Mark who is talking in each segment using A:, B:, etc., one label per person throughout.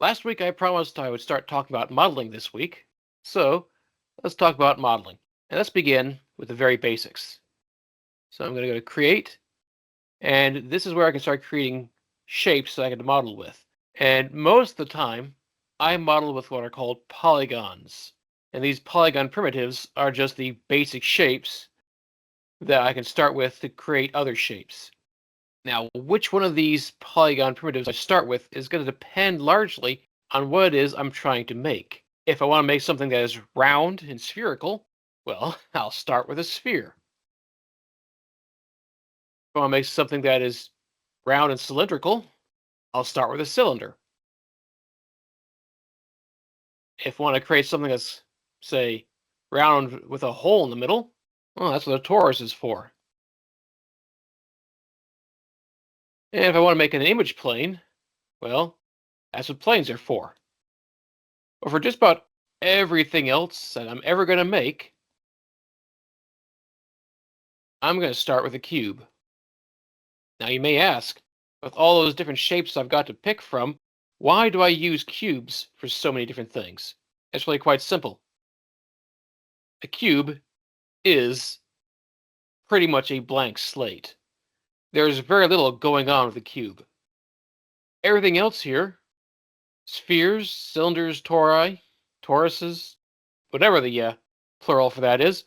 A: Last week I promised I would start talking about modeling this week, so let's talk about modeling. And let's begin with the very basics. So I'm going to go to Create, and this is where I can start creating shapes that I can model with. And most of the time, I model with what are called polygons. And these polygon primitives are just the basic shapes that I can start with to create other shapes. Now, which one of these polygon primitives I start with is going to depend largely on what it is I'm trying to make. If I want to make something that is round and spherical, well, I'll start with a sphere. If I want to make something that is round and cylindrical, I'll start with a cylinder. If I want to create something that's, say, round with a hole in the middle, well, that's what a torus is for. And if I want to make an image plane, well, that's what planes are for. But for just about everything else that I'm ever going to make, I'm going to start with a cube. Now you may ask, with all those different shapes I've got to pick from, why do I use cubes for so many different things? It's really quite simple. A cube is pretty much a blank slate. There's very little going on with a cube. Everything else here, spheres, cylinders, tori, toruses, whatever the plural for that is,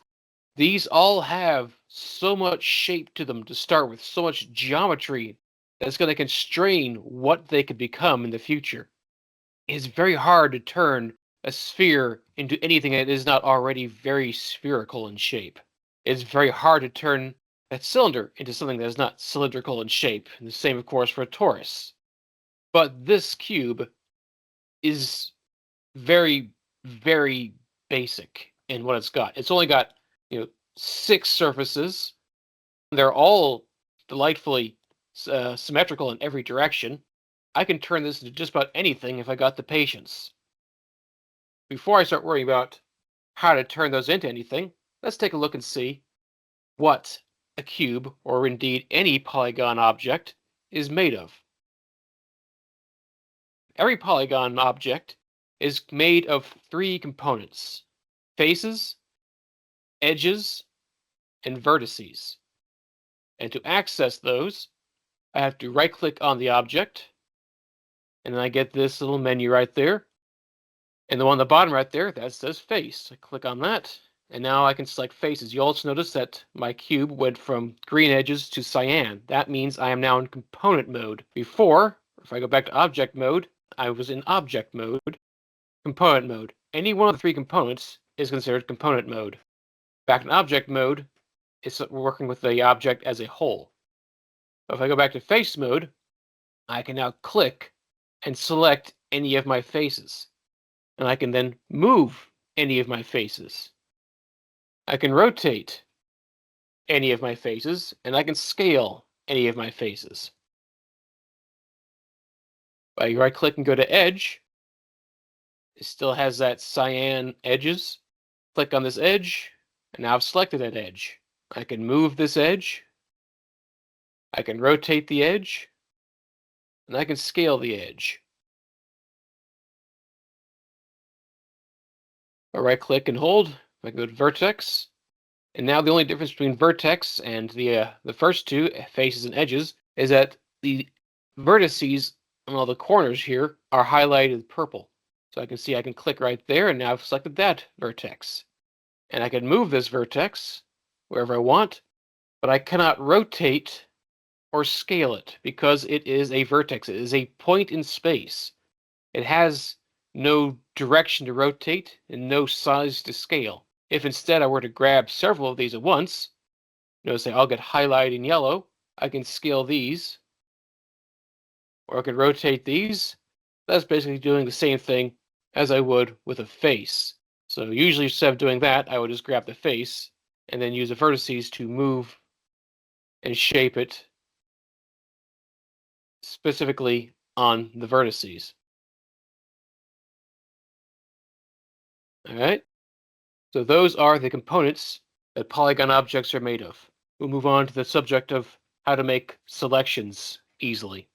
A: these all have so much shape to them to start with, so much geometry that's going to constrain what they could become in the future. It's very hard to turn a sphere into anything that is not already very spherical in shape. It's very hard to turn a cylinder into something that is not cylindrical in shape. And the same, of course, for a torus. But this cube is very, very basic in what it's got. It's only got, 6 surfaces. They're all delightfully symmetrical in every direction. I can turn this into just about anything if I got the patience. Before I start worrying about how to turn those into anything, let's take a look and see what a cube, or indeed any polygon object, is made of. Every polygon object is made of 3 components: faces, edges, and vertices. And to access those, I have to right-click on the object, and then I get this little menu right there. And the one on the bottom right there, that says face. I click on that, and now I can select faces. You also notice that my cube went from green edges to cyan. That means I am now in component mode. Before, if I go back to object mode, I was in object mode, component mode. Any one of the 3 components is considered component mode. Back in object mode, it's working with the object as a whole. If I go back to face mode, I can now click and select any of my faces. And I can then move any of my faces. I can rotate any of my faces, and I can scale any of my faces. If I right-click and go to Edge, it still has that cyan edges. Click on this edge, and now I've selected that edge. I can move this edge. I can rotate the edge, and I can scale the edge. I right-click and hold. I can go to Vertex. And now the only difference between vertex and the first 2, faces and edges, is that the vertices on all the corners here are highlighted purple. So I can see I can click right there, and now I've selected that vertex. And I can move this vertex wherever I want, but I cannot rotate or scale it because it is a vertex. It is a point in space. It has no direction to rotate and no size to scale. If instead I were to grab several of these at once, notice I'll get highlighted in yellow, I can scale these, or I can rotate these. That's basically doing the same thing as I would with a face. So usually instead of doing that, I would just grab the face and then use the vertices to move and shape it specifically on the vertices. All right. So those are the components that polygon objects are made of. We'll move on to the subject of how to make selections easily.